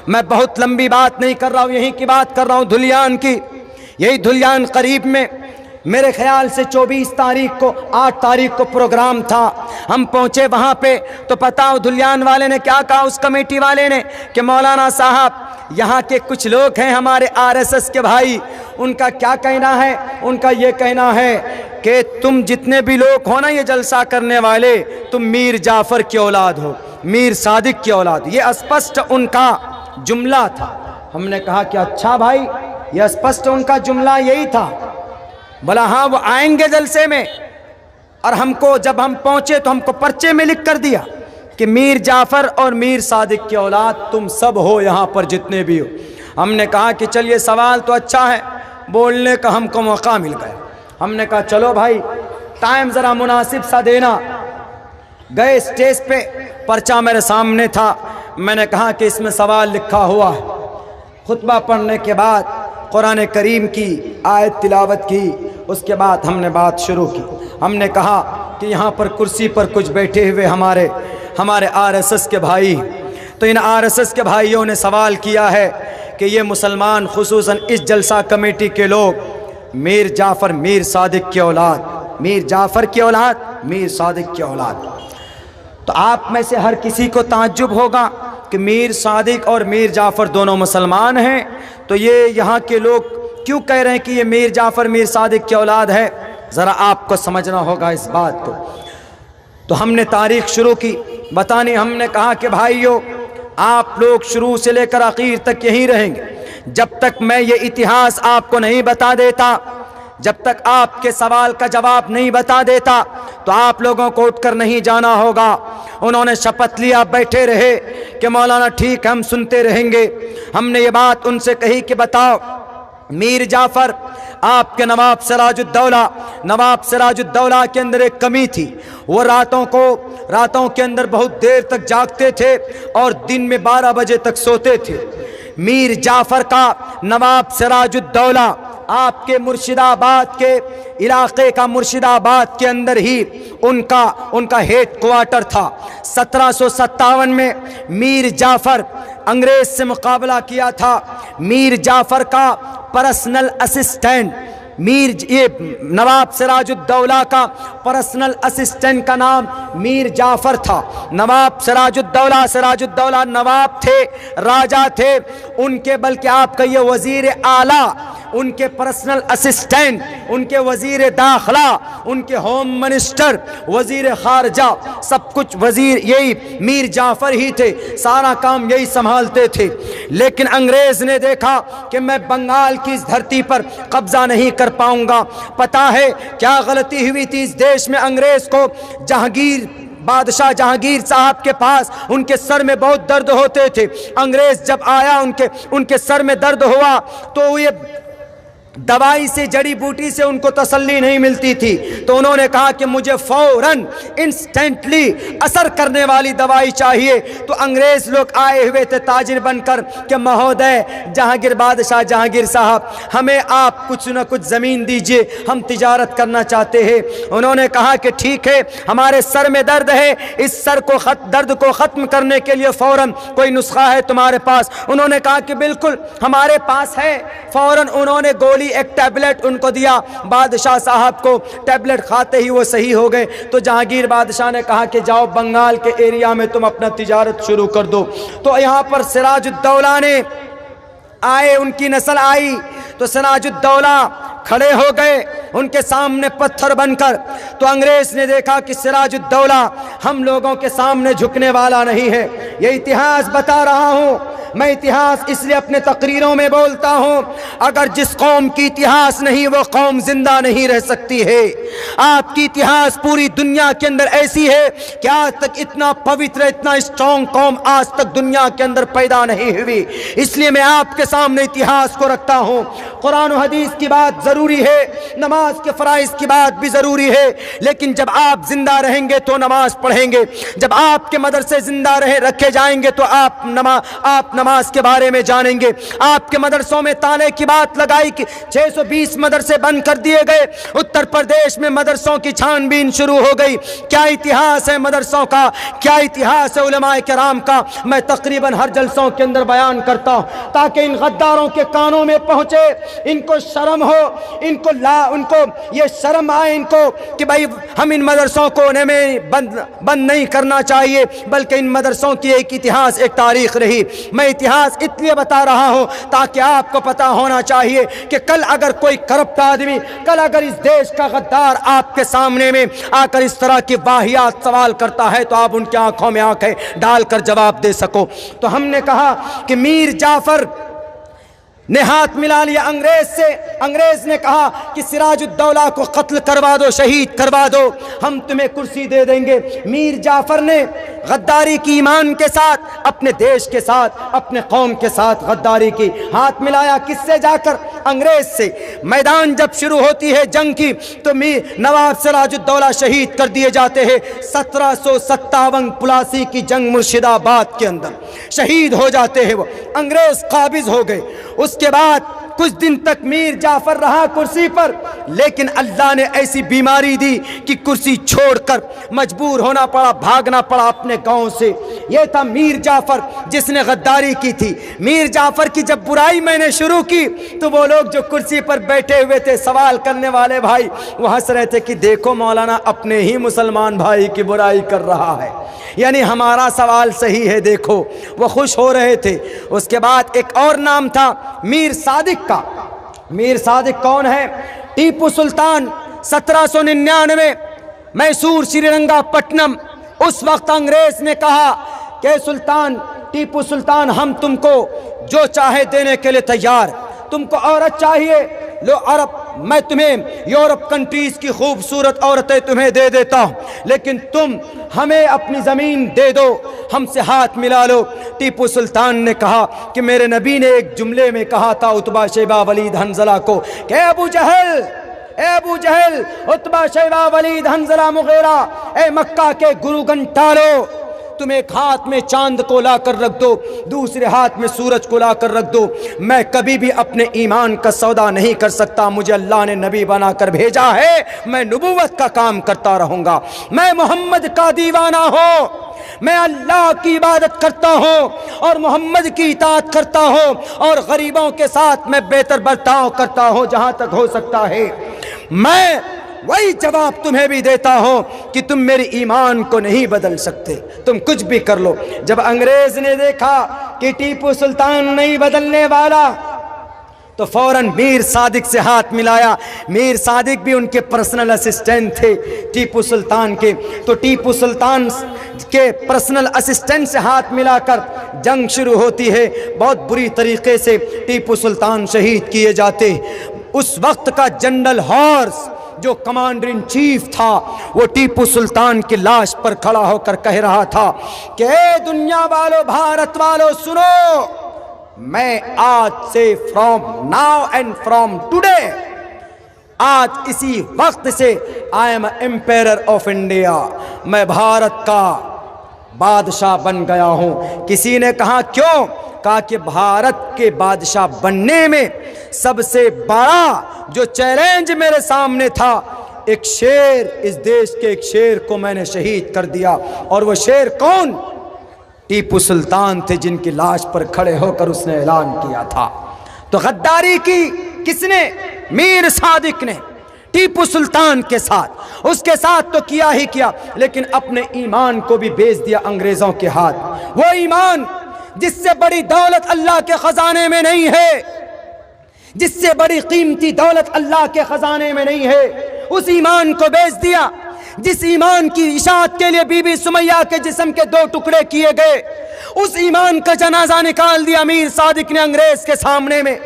میں بہت لمبی بات نہیں کر رہا ہوں، یہیں کی بات کر رہا ہوں، دھلیان کی۔ یہی دھلیان قریب میں میرے خیال سے 24 تاریخ کو 8 تاریخ کو پروگرام تھا، ہم پہنچے وہاں پہ تو پتہ دھلیان والے نے کیا کہا، اس کمیٹی والے نے کہ مولانا صاحب یہاں کے کچھ لوگ ہیں ہمارے RSS کے بھائی، ان کا کیا کہنا ہے، ان کا یہ کہنا ہے کہ تم جتنے بھی لوگ ہو نا یہ جلسہ کرنے والے، تم میر جعفر کی اولاد ہو، میر صادق کی اولاد۔ یہ اسپشٹ ان کا جملہ تھا۔ ہم نے کہا کہ اچھا بھائی، یہ اسپشٹ ان کا جملہ یہی تھا؟ بولا ہاں وہ آئیں گے جلسے میں، اور ہم کو جب ہم پہنچے تو ہم کو پرچے میں لکھ کر دیا کہ میر جعفر اور میر صادق کی اولاد تم سب ہو یہاں پر جتنے بھی ہو۔ ہم نے کہا کہ چلیے سوال تو اچھا ہے، بولنے کا ہم کو موقع مل گیا۔ ہم نے کہا چلو بھائی ٹائم ذرا مناسب سا دینا۔ گئے اسٹیج پہ، پرچہ میرے سامنے تھا، میں نے کہا کہ اس میں سوال لکھا ہوا ہے۔ خطبہ پڑھنے کے بعد قرآن کریم کی آیت تلاوت کی، اس کے بعد ہم نے بات شروع کی۔ ہم نے کہا کہ یہاں پر کرسی پر کچھ بیٹھے ہوئے ہمارے RSS کے بھائی، تو ان RSS کے بھائیوں نے سوال کیا ہے کہ یہ مسلمان خصوصاً اس جلسہ کمیٹی کے لوگ میر جعفر میر صادق کی اولاد، میر جعفر کی اولاد، میر صادق کی اولاد۔ تو آپ میں سے ہر کسی کو تعجب ہوگا کہ میر صادق اور میر جعفر دونوں مسلمان ہیں، تو یہ یہاں کے لوگ کیوں کہہ رہے ہیں کہ یہ میر جعفر میر صادق کی اولاد ہے؟ ذرا آپ کو سمجھنا ہوگا اس بات کو۔ تو ہم نے تاریخ شروع کی بتانی، ہم نے کہا کہ بھائیو آپ لوگ شروع سے لے کر آخر تک یہیں رہیں گے جب تک میں یہ اتہاس آپ کو نہیں بتا دیتا، جب تک آپ کے سوال کا جواب نہیں بتا دیتا تو آپ لوگوں کو اٹھ کر نہیں جانا ہوگا۔ انہوں نے شپت لیا، بیٹھے رہے کہ مولانا ٹھیک ہم سنتے رہیں گے۔ ہم نے یہ بات ان سے کہی کہ بتاؤ میر جعفر آپ کے نواب سراج الدولہ کے اندر ایک کمی تھی، وہ راتوں کے اندر بہت دیر تک جاگتے تھے اور دن میں 12 بجے تک سوتے تھے۔ میر جعفر کا نواب سراج الدولہ آپ کے مرشد آباد کے علاقے کا مرشد آباد کے اندر ہی ان کا ہیڈ کوارٹر تھا۔ 1757 میں میر جعفر انگریز سے مقابلہ کیا تھا۔ میر جعفر کا پرسنل اسسٹنٹ یہ نواب سراج الدولہ کا پرسنل اسسٹنٹ کا نام میر جعفر تھا۔ نواب سراج الدولہ نواب تھے، راجہ تھے ان کے، بلکہ آپ کا یہ وزیر اعلیٰ، ان کے پرسنل اسسٹنٹ، ان کے وزیر داخلہ، ان کے ہوم منسٹر، وزیر خارجہ، سب کچھ وزیر یہی میر جعفر ہی تھے، سارا کام یہی سنبھالتے تھے۔ لیکن انگریز نے دیکھا کہ میں بنگال کی اس دھرتی پر قبضہ نہیں کر پاؤں گا۔ پتہ ہے کیا غلطی ہوئی تھی اس دیش میں؟ انگریز کو بادشاہ جہانگیر صاحب کے پاس ان کے سر میں بہت درد ہوتے تھے۔ انگریز جب آیا ان کے سر میں درد ہوا تو یہ دوائی سے، جڑی بوٹی سے ان کو تسلی نہیں ملتی تھی، تو انہوں نے کہا کہ مجھے فوراً انسٹنٹلی اثر کرنے والی دوائی چاہیے۔ تو انگریز لوگ آئے ہوئے تھے تاجر بن کر کہ مہودے بادشاہ جہانگیر صاحب ہمیں آپ کچھ نہ کچھ زمین دیجئے، ہم تجارت کرنا چاہتے ہیں۔ انہوں نے کہا کہ ٹھیک ہے، ہمارے سر میں درد ہے، اس درد کو ختم کرنے کے لیے فوراً کوئی نسخہ ہے تمہارے پاس؟ انہوں نے کہا کہ بالکل ہمارے پاس ہے۔ فوراً انہوں نے گولی ایک ٹیبلٹ ان کو دیا، بادشاہ صاحب کو ٹیبلٹ کھاتے ہی وہ صحیح ہو گئے۔ تو جہانگیر بادشاہ نے کہا کہ جاؤ بنگال کے ایریا میں تم اپنا تجارت شروع کر دو۔ تو یہاں پر سراج الدولہ نے آئے، ان کی نسل آئی تو سراج الدولہ کھڑے ہو گئے ان کے سامنے پتھر بن کر۔ تو انگریز نے دیکھا کہ سراج الدولہ ہم لوگوں کے سامنے جھکنے والا نہیں ہے۔ یہ اتہاس بتا رہا ہوں میں، اتہاس اس لیے اپنے تقریروں میں بولتا ہوں، اگر جس قوم کی اتہاس نہیں وہ قوم زندہ نہیں رہ سکتی ہے۔ آپ کی اتہاس پوری دنیا کے اندر ایسی ہے کہ آج تک اتنا پوتر، اتنا اسٹرانگ قوم آج تک دنیا کے اندر پیدا نہیں ہوئی، اس لیے میں آپ کے سامنے اتہاس کو رکھتا ہوں۔ قرآن و حدیث کی بات ضروری ہے، نماز نماز کے فرائض کی بات بھی ضروری ہے، لیکن جب آپ زندہ رہیں گے تو نماز پڑھیں گے، جب آپ کے مدرسے زندہ رکھے جائیں گے تو آپ نماز کے بارے میں جانیں گے۔ آپ کے مدرسوں میں تانے کی بات لگائی کہ 620 مدرسے بند کر دیے گئے، اتر پردیش میں مدرسوں کی چھان بین شروع ہو گئی۔ کیا اتہاس ہے مدرسوں کا، کیا اتہاس ہے علماء کرام کا، میں تقریباً ہر جلسوں کے اندر بیان کرتا ہوں تاکہ ان غداروں کے کانوں میں پہنچے، ان کو شرم ہو، ان کو یہ شرم آئے ان کو کہ بھائی ہم ان مدرسوں کو بند نہیں کرنا چاہیے، بلکہ ان مدرسوں کی ایک اتہاس، ایک تاریخ رہی۔ میں اتہاس اس لیے بتا رہا ہوں تاکہ آپ کو پتہ ہونا چاہیے کہ کل اگر کوئی کرپٹ آدمی، کل اگر اس دیش کا غدار آپ کے سامنے میں آ کر اس طرح کی واہیات سوال کرتا ہے تو آپ ان کی آنکھوں میں آنکھیں ڈال کر جواب دے سکو۔ تو ہم نے کہا کہ میر جعفر نے ہاتھ ملا لیا انگریز سے، انگریز نے کہا کہ سراج الدولہ کو قتل کروا دو، شہید کروا دو، ہم تمہیں کرسی دے دیں گے۔ میر جعفر نے غداری کی، ایمان کے ساتھ، اپنے دیش کے ساتھ، اپنے قوم کے ساتھ غداری کی۔ ہاتھ ملایا کس سے؟ جا کر انگریز سے۔ میدان جب شروع ہوتی ہے جنگ کی تو نواب سراج الدولہ شہید کر دیے جاتے ہیں۔ 1757 پلاسی کی جنگ مرشد آباد کے اندر شہید ہو جاتے ہیں وہ، انگریز قابض ہو گئے۔ اس کے بعد کچھ دن تک میر جعفر رہا کرسی پر، لیکن اللہ نے ایسی بیماری دی کہ کرسی چھوڑ کر مجبور ہونا پڑا، بھاگنا پڑا اپنے گاؤں سے۔ یہ تھا میر جعفر جس نے غداری کی تھی۔ میر جعفر کی جب برائی میں نے شروع کی تو وہ لوگ جو کرسی پر بیٹھے ہوئے تھے، سوال کرنے والے بھائی، وہ ہنس رہے تھے کہ دیکھو مولانا اپنے ہی مسلمان بھائی کی برائی کر رہا ہے، یعنی ہمارا سوال صحیح ہے، دیکھو۔ وہ خوش ہو رہے تھے۔ اس کے بعد ایک اور نام تھا میر صادق کا۔ میر صادق کون ہے؟ ٹیپو سلطان 1799 میسور شری رنگا پٹنم، اس وقت انگریز نے کہا کہ سلطان، ٹیپو سلطان، ہم تم کو جو چاہے دینے کے لیے تیار، تم کو عورت چاہیے لو عرب، میں تمہیں یورپ کنٹریز کی خوبصورت عورتیں تمہیں دے دیتا ہوں، لیکن تم ہمیں اپنی زمین دے دو، ہم سے ہاتھ ملا لو۔ ٹیپو سلطان نے کہا کہ میرے نبی نے ایک جملے میں کہا تھا عتبہ شیبہ ولید حنظلہ کو کہ ابو جہل، عتبہ شیبہ ولید حنظلہ مغیرہ، اے مکہ کے گروگن ٹالو، تم ایک ہاتھ میں چاند کو لا کر رکھ دو، دوسرے ہاتھ میں سورج کو لا کر رکھ دو، میں کبھی بھی اپنے ایمان کا سودا نہیں کر سکتا، مجھے اللہ نے نبی بنا کر بھیجا ہے، میں نبوت کا کام کرتا رہوں گا، میں محمد کا دیوانہ ہوں، میں اللہ کی عبادت کرتا ہوں اور محمد کی اطاعت کرتا ہوں، اور غریبوں کے ساتھ میں بہتر برتاؤ کرتا ہوں جہاں تک ہو سکتا ہے۔ میں وہی جواب تمہیں بھی دیتا ہوں کہ تم میری ایمان کو نہیں بدل سکتے، تم کچھ بھی کر لو۔ جب انگریز نے دیکھا کہ ٹیپو سلطان نہیں بدلنے والا تو فوراً میر صادق سے ہاتھ ملایا۔ میر صادق بھی ان کے پرسنل اسسٹنٹ تھے ٹیپو سلطان کے، تو ٹیپو سلطان کے پرسنل اسسٹنٹ سے ہاتھ ملا کر جنگ شروع ہوتی ہے۔ بہت بری طریقے سے ٹیپو سلطان شہید کیے جاتے۔ اس وقت کا جنرل ہارس جو کمانڈر ان چیف تھا، وہ ٹیپو سلطان کی لاش پر کھڑا ہو کر کہہ رہا تھا کہ اے دنیا والو، بھارت والو، سنو، میں آج سے from now and from today, آج اسی وقت سے I am emperor of India, میں بھارت کا بادشاہ بن گیا ہوں۔ کسی نے کہا کیوں؟ کہا کہ بھارت کے بادشاہ بننے میں سب سے بڑا جو چیلنج میرے سامنے تھا، ایک شیر، اس دیش کے ایک شیر کو میں نے شہید کر دیا، اور وہ شیر کون؟ ٹیپو سلطان تھے، جن کی لاش پر کھڑے ہو کر اس نے اعلان کیا تھا۔ تو غداری کی کس نے؟ میر صادق نے ٹیپو سلطان کے ساتھ، اس کے ساتھ تو کیا ہی کیا، لیکن اپنے ایمان کو بھی بیچ دیا انگریزوں کے ہاتھ۔ وہ ایمان جس سے بڑی دولت اللہ کے خزانے میں نہیں ہے، جس سے بڑی قیمتی دولت اللہ کے خزانے میں نہیں ہے، اس ایمان کو بیچ دیا۔ جس ایمان کی اشاعت کے لیے بی بی سمیہ کے جسم کے 2 ٹکڑے کیے گئے، اس ایمان کا جنازہ نکال دیا میر صادق نے انگریز کے سامنے میں۔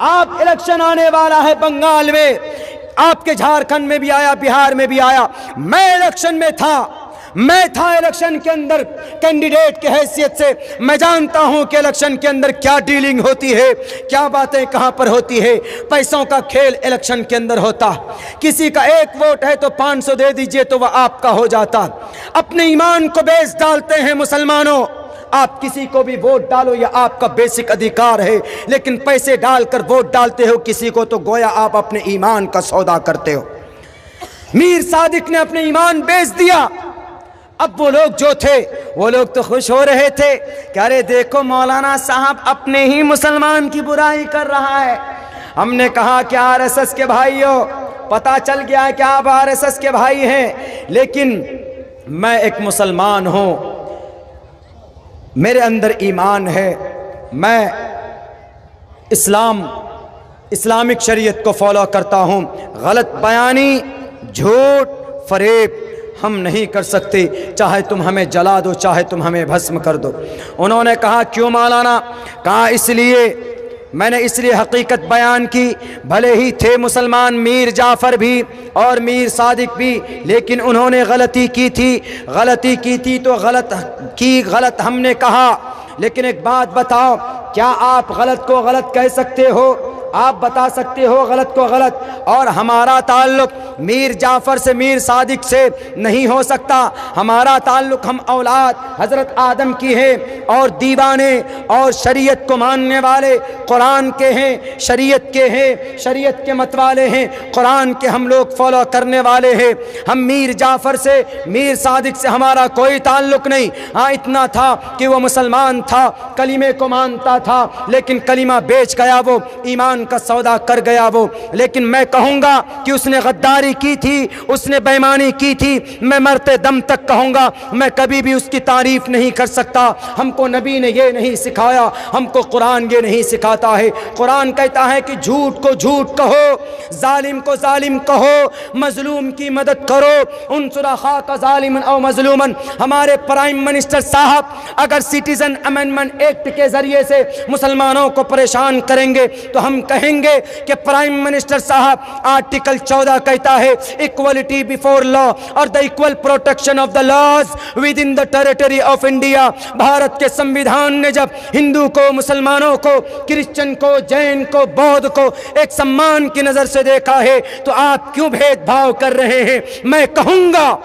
آپ الیکشن آنے والا ہے بنگال میں، آپ کے جھارکھنڈ میں بھی آیا، بہار میں بھی آیا، میں الیکشن میں تھا، میں تھا الیکشن کے اندر کینڈیڈیٹ کی حیثیت سے، میں جانتا ہوں کہ الیکشن کے اندر کیا ڈیلنگ ہوتی ہے، کیا باتیں کہاں پر ہوتی ہے۔ پیسوں کا کھیل الیکشن کے اندر ہوتا، کسی کا ایک ووٹ ہے تو 500 دے دیجئے تو وہ آپ کا ہو جاتا۔ اپنے ایمان کو بیچ ڈالتے ہیں مسلمانوں، آپ کسی کو بھی ووٹ ڈالو یہ آپ کا بیسک ادھیکار ہے، لیکن پیسے ڈال کر ووٹ ڈالتے ہو کسی کو تو گویا آپ اپنے ایمان کا سودا کرتے ہو۔ میر صادق نے اپنے ایمان بیچ دیا۔ اب وہ لوگ جو تھے وہ لوگ تو خوش ہو رہے تھے کہ ارے دیکھو مولانا صاحب اپنے ہی مسلمان کی برائی کر رہا ہے۔ ہم نے کہا کہ آر ایس ایس کے بھائیوں، پتہ چل گیا کہ آپ آر ایس ایس کے بھائی ہیں، لیکن میں ایک مسلمان ہوں، میرے اندر ایمان ہے، میں اسلامک شریعت کو فالو کرتا ہوں، غلط بیانی، جھوٹ، فریب ہم نہیں کر سکتے، چاہے تم ہمیں جلا دو، چاہے تم ہمیں بھسم کر دو۔ انہوں نے کہا کیوں مولانا؟ کہا اس لیے میں نے اس لیے حقیقت بیان کی، بھلے ہی تھے مسلمان میر جعفر بھی اور میر صادق بھی، لیکن انہوں نے غلطی کی تھی تو غلط ہم نے کہا۔ لیکن ایک بات بتاؤ، کیا آپ غلط کو غلط کہہ سکتے ہو؟ آپ بتا سکتے ہو غلط کو غلط؟ اور ہمارا تعلق میر جعفر سے، میر صادق سے نہیں ہو سکتا۔ ہمارا تعلق ہم اولاد حضرت آدم کی ہے، اور دیوانے اور شریعت کو ماننے والے قرآن کے ہیں، شریعت کے ہیں، شریعت کے متوالے ہیں، قرآن کے ہم لوگ فالو کرنے والے ہیں۔ ہم میر جعفر سے، میر صادق سے ہمارا کوئی تعلق نہیں۔ ہاں اتنا تھا کہ وہ مسلمان تھا، کلمے کو مانتا تھا، لیکن کلمہ بیچ گیا، وہ ایمان کا سودا کر گیا وہ۔ لیکن میں کہوں گا کہ اس نے غداری کی تھی، اس نے بے ایمانی کی تھی، میں مرتے دم تک کہوں گا، میں کبھی بھی اس کی تعریف نہیں کر سکتا۔ ہم کو نبی نے یہ نہیں سکھایا، ہم کو قرآن یہ نہیں سکھاتا ہے۔ قرآن کہتا ہے کہ جھوٹ کو جھوٹ کہو، ظالم کو ظالم کہو، مظلوم کی مدد کرو، انصر اخاک ظالما او مظلوما۔ ہمارے پرائم منسٹر صاحب اگر سٹیزن امینڈمنٹ ایکٹ کے ذریعے سے مسلمانوں کو پریشان کریں گے تو ہم کہیں گے کہ پرائم منسٹر صاحب آرٹیکل 14 کہتا ہے ایکوالٹی بیفور لا اور the equal protection of the laws with in the territory of India. Bharat کے سمویدھان نے جب ہندو کو، مسلمانوں کو، کرسچن کو، جین کو، بودھ کو ایک سمان کی نظر سے دیکھا ہے تو آپ کیوں بھید بھاؤ کر رہے ہیں؟ میں کہوں گا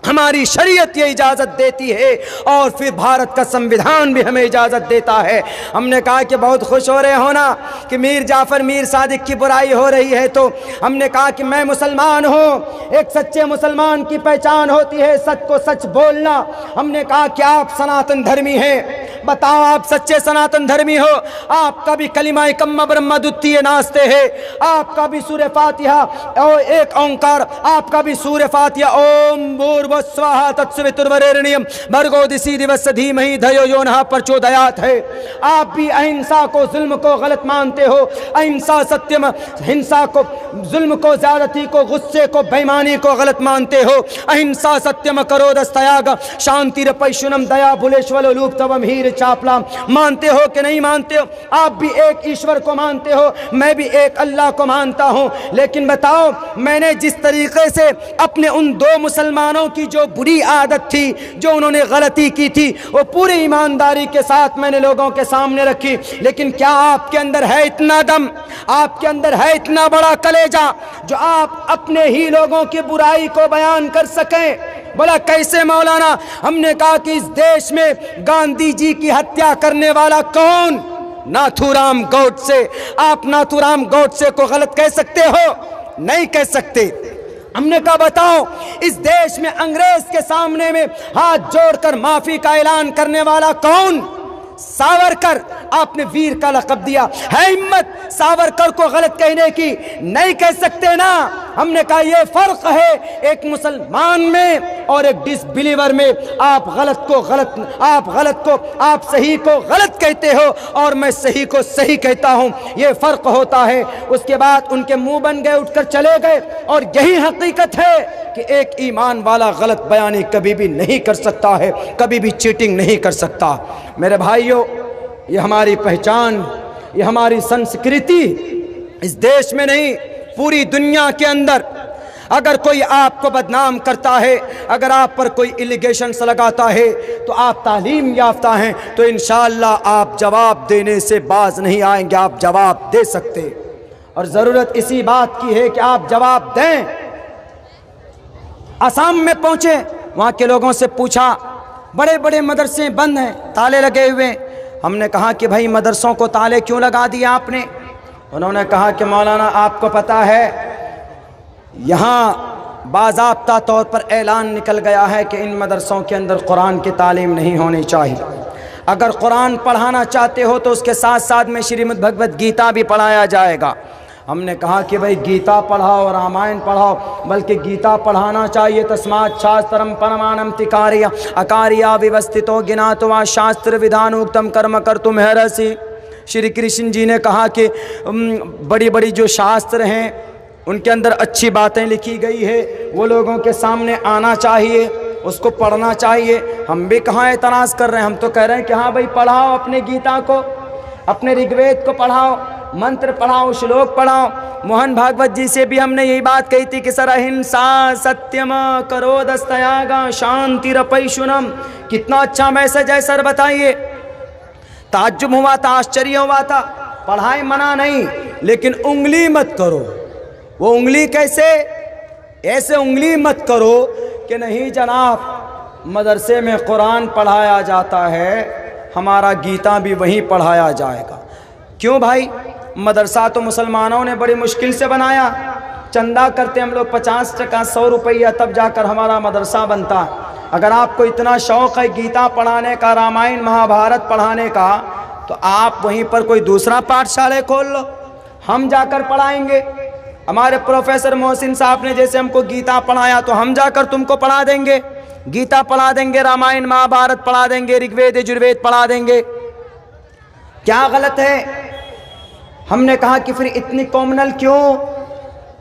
ہماری شریعت یہ اجازت دیتی ہے، اور پھر بھارت کا سمویدھان بھی ہمیں اجازت دیتا ہے۔ ہم نے کہا کہ بہت خوش ہو رہے ہو نا کہ میر جعفر، میر صادق کی برائی ہو رہی ہے، تو ہم نے کہا کہ میں مسلمان ہوں، ایک سچے مسلمان کی پہچان ہوتی ہے سچ کو سچ بولنا۔ ہم نے کہا کہ آپ سناتن دھرمی ہیں، بتاؤ آپ سچے سناتن دھرمی ہو؟ آپ کا بھی کلمہ کم برہم دتی ناچتے ہیں، آپ کا بھی سورہ فاتحہ اور ایک اومکار، آپ کا بھی سورہ فاتحہ اوم بور سواہا تتسوترورینیم بھرگو دسی دیوس دھیمہی دھیو یو نہ پرچودیات ہے۔ آپ بھی اہنسا کو، ظلم کو غلط مانتے ہو، اہنسا ستیم، ہنسا کو، ظلم کو، زیادتی کو، غصے کو، بےمانی کو غلط مانتے ہو۔ اہنسا ستیم کرو دستیاگ شانتی رپیشنم دیا بھولیشور لوپ توم ہیر چاپلام۔ مانتے ہو کہ نہیں مانتے ہو؟ آپ بھی ایک ایشور کو مانتے ہو، میں بھی ایک اللہ کو مانتا ہوں، لیکن بتاؤ میں نے جس طریقے سے اپنے ان دو مسلمانوں کی جو بری عادت تھی، جو انہوں نے غلطی کی تھی، وہ پوری ایمانداری کے ساتھ میں نے لوگوں کے سامنے رکھی، لیکن کیا آپ کے اندر ہے اتنا دم، آپ کے اندر ہے اتنا بڑا کلیجہ جو آپ اپنے ہی لوگوں کی برائی کو بیان کر سکیں؟ بولا کیسے مولانا؟ ہم نے کہا کہ اس دیش میں گاندھی جی کی ہتیا کرنے والا کون؟ ناتھورام گوڈسے۔ آپ ناتھورام گوڈسے کو غلط کہہ سکتے ہو؟ نہیں کہہ سکتے۔ ہم نے کہا بتاؤ اس دیش میں انگریز کے سامنے میں ہاتھ جوڑ کر معافی کا اعلان کرنے والا کون؟ ساورکر۔ آپ نے ویر کا لقب دیا، ہے ہمت ساورکر کو غلط کہنے کی؟ نہیں کہہ سکتے نا۔ ہم نے کہا یہ فرق ہے ایک مسلمان میں اور ایک ڈس بلیور میں۔ آپ صحیح کو غلط کہتے ہو اور میں صحیح کو صحیح کہتا ہوں، یہ فرق ہوتا ہے۔ اس کے بعد ان کے منہ بن گئے، اٹھ کر چلے گئے، اور یہی حقیقت ہے کہ ایک ایمان والا غلط بیانی کبھی بھی نہیں کر سکتا ہے، کبھی بھی چیٹنگ نہیں کر سکتا۔ میرے بھائیوں، یہ ہماری پہچان، یہ ہماری سنسکرتی اس دیش میں نہیں پوری دنیا کے اندر اگر کوئی آپ کو بدنام کرتا ہے، اگر آپ پر کوئی الیگیشنز لگاتا ہے تو آپ تعلیم یافتہ ہیں، تو انشاءاللہ آپ جواب دینے سے باز نہیں آئیں گے، آپ جواب دے سکتے، اور ضرورت اسی بات کی ہے کہ آپ جواب دیں۔ آسام میں پہنچے، وہاں کے لوگوں سے پوچھا، بڑے بڑے مدرسے بند ہیں، تالے لگے ہوئے۔ ہم نے کہا کہ بھائی مدرسوں کو تالے کیوں لگا دیے آپ نے؟ انہوں نے کہا کہ مولانا آپ کو پتہ ہے یہاں باضابطہ طور پر اعلان نکل گیا ہے کہ ان مدرسوں کے اندر قرآن کی تعلیم نہیں ہونی چاہیے، اگر قرآن پڑھانا چاہتے ہو تو اس کے ساتھ ساتھ میں شریمد بھگوت گیتا بھی پڑھایا جائے گا۔ ہم نے کہا کہ بھئی گیتا پڑھاؤ، رامائن پڑھاؤ، بلکہ گیتا پڑھانا چاہیے۔ تسمات شاسترم پرمانم تکاریہ اکاریہ ویوستھتو گناتوا شاستر ودھانوکتم کرم کرتم ہرسی۔ شری کرشن جی نے کہا کہ بڑی بڑی جو شاستر ہیں ان کے اندر اچھی باتیں لکھی گئی ہے، وہ لوگوں کے سامنے آنا چاہیے، اس کو پڑھنا چاہیے۔ ہم بھی کہاں اعتراض کر رہے ہیں، ہم تو کہہ رہے ہیں کہ ہاں بھئی پڑھاؤ، اپنے گیتا کو، اپنے رگ وید کو پڑھاؤ، منتر پڑھاؤ، شلوک پڑھاؤ۔ موہن بھاگوت جی سے بھی ہم نے یہی بات کہی تھی کہ سر اہنسا ستیم کرودستیاگا شانتی رپیشنم، کتنا اچھا میسج ہے سر، بتائیے۔ تعجب ہوا تھا، آشچریہ ہوا تھا۔ پڑھائی منع نہیں، لیکن انگلی مت کرو۔ وہ انگلی کیسے؟ ایسے انگلی مت کرو کہ نہیں جناب مدرسے میں قرآن پڑھایا جاتا ہے، ہمارا گیتا بھی وہیں پڑھایا جائے گا۔ کیوں بھائی؟ مدرسہ تو مسلمانوں نے بڑی مشکل سے بنایا، چندہ کرتے ہم لوگ 50 ٹکا 100 روپیہ، تب جا کر ہمارا مدرسہ بنتا۔ اگر آپ کو اتنا شوق ہے گیتا پڑھانے کا، رامائن مہابھارت پڑھانے کا، تو آپ وہیں پر کوئی دوسرا پاٹھ شالے کھول لو، ہم جا کر پڑھائیں گے۔ ہمارے پروفیسر محسن صاحب نے جیسے ہم کو گیتا پڑھایا، تو ہم جا کر تم کو پڑھا دیں گے، گیتا پڑھا دیں گے، رامائن مہابھارت پڑھا دیں گے، رگ وید یجروید پڑھا دیں گے۔ کیا غلط ہے؟ ہم نے کہا کہ پھر اتنی کامنل کیوں؟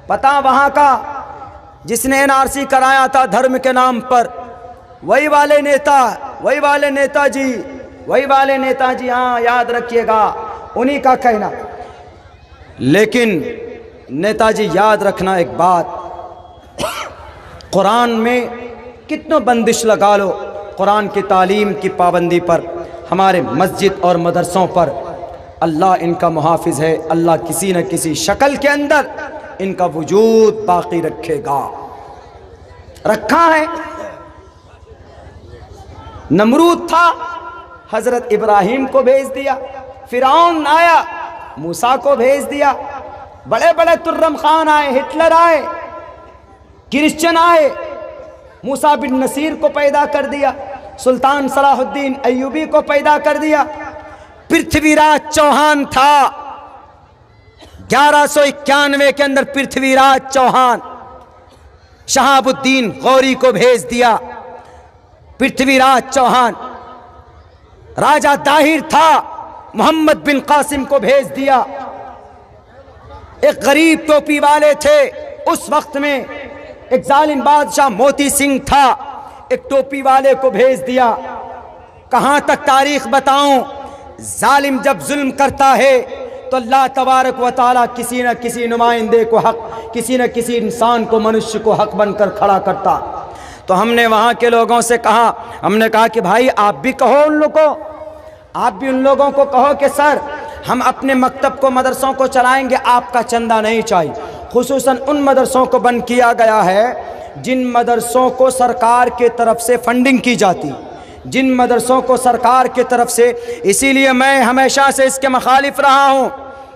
پتہ وہاں کا جس نے NRC کرایا تھا دھرم کے نام پر، وہی والے نیتا، وہی والے نیتا جی، وہی والے نیتا جی، ہاں یاد رکھیے گا، انہی کا کہنا۔ لیکن نیتا جی یاد رکھنا ایک بات، قرآن میں کتنوں بندش لگا لو، قرآن کی تعلیم کی پابندی پر، ہمارے مسجد اور مدرسوں پر اللہ ان کا محافظ ہے، اللہ کسی نہ کسی شکل کے اندر ان کا وجود باقی رکھے گا، رکھا ہے۔ نمرود تھا، حضرت ابراہیم کو بھیج دیا، فرعون آیا، موسیٰ کو بھیج دیا، بڑے بڑے ترم خان آئے، ہٹلر آئے، کرسچن آئے، موسیٰ بن نصیر کو پیدا کر دیا، سلطان صلاح الدین ایوبی کو پیدا کر دیا۔ پرتھوی راج چوہان تھا، 1191 کے اندر پرتھوی راج چوہان، شہاب الدین غوری کو بھیج دیا۔ پرتھوی راج چوہان راجہ داہر تھا، محمد بن قاسم کو بھیج دیا۔ ایک غریب ٹوپی والے تھے اس وقت میں، ایک ظالم بادشاہ موتی سنگھ تھا، ایک ٹوپی والے کو بھیج دیا۔ کہاں تک تاریخ بتاؤں، ظالم جب ظلم کرتا ہے تو اللہ تبارک و تعالیٰ کسی نہ کسی نمائندے کو حق، کسی نہ کسی انسان کو، منشیہ کو حق بن کر کھڑا کرتا۔ تو ہم نے وہاں کے لوگوں سے کہا، ہم نے کہا کہ بھائی آپ بھی کہو ان لوگوں کو، آپ بھی ان لوگوں کو کہو کہ سر ہم اپنے مکتب کو، مدرسوں کو چلائیں گے، آپ کا چندہ نہیں چاہیے۔ خصوصاً ان مدرسوں کو بند کیا گیا ہے جن مدرسوں کو سرکار کے طرف سے فنڈنگ کی جاتی، جن مدرسوں کو سرکار کی طرف سے۔ اسی لیے میں ہمیشہ سے اس کے مخالف رہا ہوں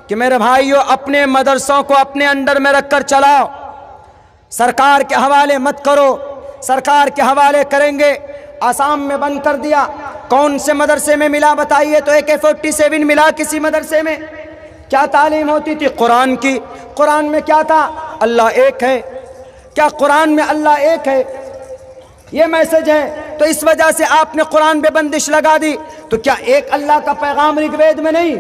کہ میرے بھائیو اپنے مدرسوں کو اپنے انڈر میں رکھ کر چلاؤ، سرکار کے حوالے مت کرو۔ سرکار کے حوالے کریں گے، آسام میں بند کر دیا، کون سے مدرسے میں ملا بتائیے؟ تو AK-47 ملا کسی مدرسے میں؟ کیا تعلیم ہوتی تھی؟ قرآن کی۔ قرآن میں کیا تھا؟ اللہ ایک ہے۔ کیا قرآن میں اللہ ایک ہے؟ یہ میسج ہے۔ تو اس وجہ سے آپ نے قرآن پہ بندش لگا دی، تو کیا ایک اللہ کا پیغام رگ وید میں نہیں؟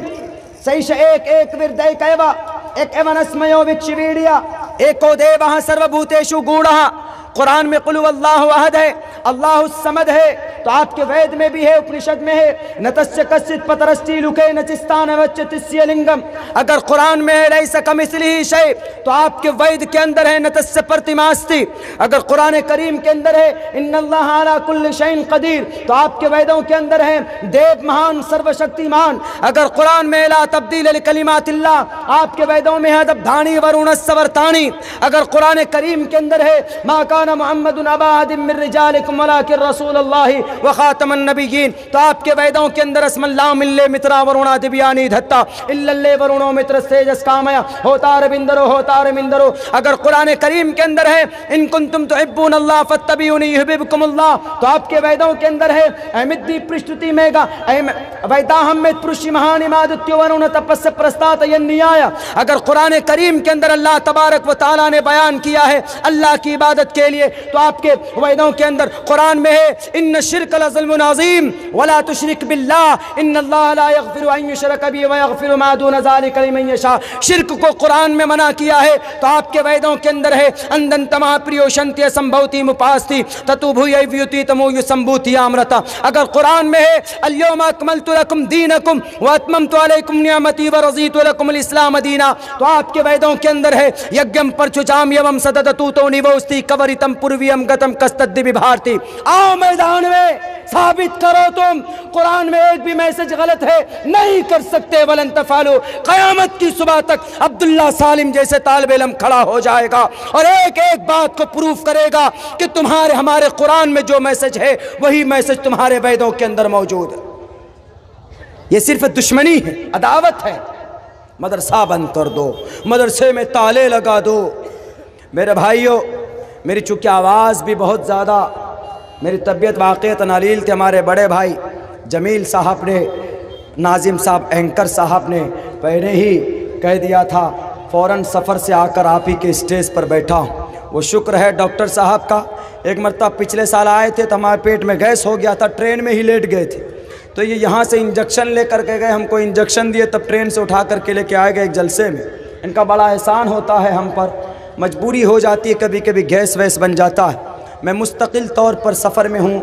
سیش ایک وردے کیوا ایک ایونسمیو وکشویڈیا ایکو دیوہ سرو بھوتیشو گوڑہ۔ قرآن میں قل هو اللہ احد ہے، اللہ الصمد ہے، تو آپ کے وید میں بھی ہے، اپنشد میں ہے، نتسya کسچت پترستی لکے نچستان وچتسya لنگم، اگر قرآن میں ہے لیس کمثلہ شیء تو آپ کے وید کے اندر ہے نتسya پرتماستی، اگر قرآن کریم کے اندر ہے ان اللہ علی کل شیء قدیر تو آپ کے ویدوں کے اندر ہے دیو مہان سرو شکتیمان، اگر قرآن میں لا تبدیل لکلمات اللہ آپ کے ویدوں میں ہے دبدھانی ورون سورتانی، اگر قرآن کریم کے اندر ہے ما کان محمد ابا احد من رجالکم ولکن رسول اللہ وخاتم النبیین تو آپ کے ویدوں کے اندر اسم اللہ ملے مترا ورونا دبیانی دھتا اللہ ورونو متر سیجس کامیا ہوتا ربندرو ہوتا رمندرو، اگر قرآن کریم کے اندر ہے ان کنتم تحبون اللہ فاتبعونی یحببکم اللہ تو آپ کے ویدوں کے اندر ہے احمدی پرشتتی میگا ویداہمت پرشی مہانی مادتیو ورون تپس پرستات ینیایا، اگر قرآن کریم کے اندر اللہ تبارک و تعالیٰ نے بیان کیا ہے اللہ کی عبادت کے لیے تو آپ کے وعدوں کے اندر قرآن میں ہے ان الشرک لظلم عظیم ولا تشرک باللہ ان اللہ لا یغفر ان یشرک به ویغفر ما دون ذلک لمن یشاء، شرک کو قرآن میں منع کیا ہے تو آپ کے وعدوں کے اندر ہے اندنتما پریوشنتی سمبھوتی مپاستی تتوبھوی ویوتی تمو یسمبوتی امرتا، اگر قرآن میں ہے اليوم اکملت لکم دینکم واتممت علیکم نعمتی ورضیت لکم الاسلام دینا تو آپ کے وعدوں کے اندر ہے یگم پرچجام یوم سددتو تو نیوستی کوریتم پورویم گتم کستدی بھارتی، آؤ میدان میں ثابت کرو تم قرآن میں ایک بھی میسج غلط ہے نہیں کر سکتے، ولن تفعلوا قیامت کی صبح تک عبداللہ سالم جیسے طالب علم کھڑا ہو جائے گا اور ایک ایک بات کو پروف کرے گا کہ تمہارے ہمارے قرآن میں جو میسج ہے وہی میسج تمہارے وعدوں کے اندر موجود ہے، یہ صرف دشمنی ہے، عداوت ہے، مدرسہ بند کر دو، مدرسے میں تالے لگا دو۔ میرے بھائیوں میری چونکہ آواز بھی بہت زیادہ میری طبیعت واقعیت نالیل تھے، ہمارے بڑے بھائی جمیل صاحب نے ناظم صاحب اینکر صاحب نے پہلے ہی کہہ دیا تھا فوراً سفر سے آ کر آپ ہی کے اسٹیج پر بیٹھا ہوں، وہ شکر ہے ڈاکٹر صاحب کا، ایک مرتبہ پچھلے سال آئے تھے تو ہمارے پیٹ میں گیس ہو گیا تھا، ٹرین میں ہی لیٹ گئے تھے تو یہ یہاں سے انجیکشن لے کر کے گئے، ہم کو انجیکشن دیے تب ٹرین سے اٹھا کر کے لے کے آئے گئے ایک جلسے میں، ان کا بڑا احسان ہوتا ہے ہم پر، مجبوری ہو جاتی ہے کبھی کبھی گیس ویس بن جاتا ہے، میں مستقل طور پر سفر میں ہوں۔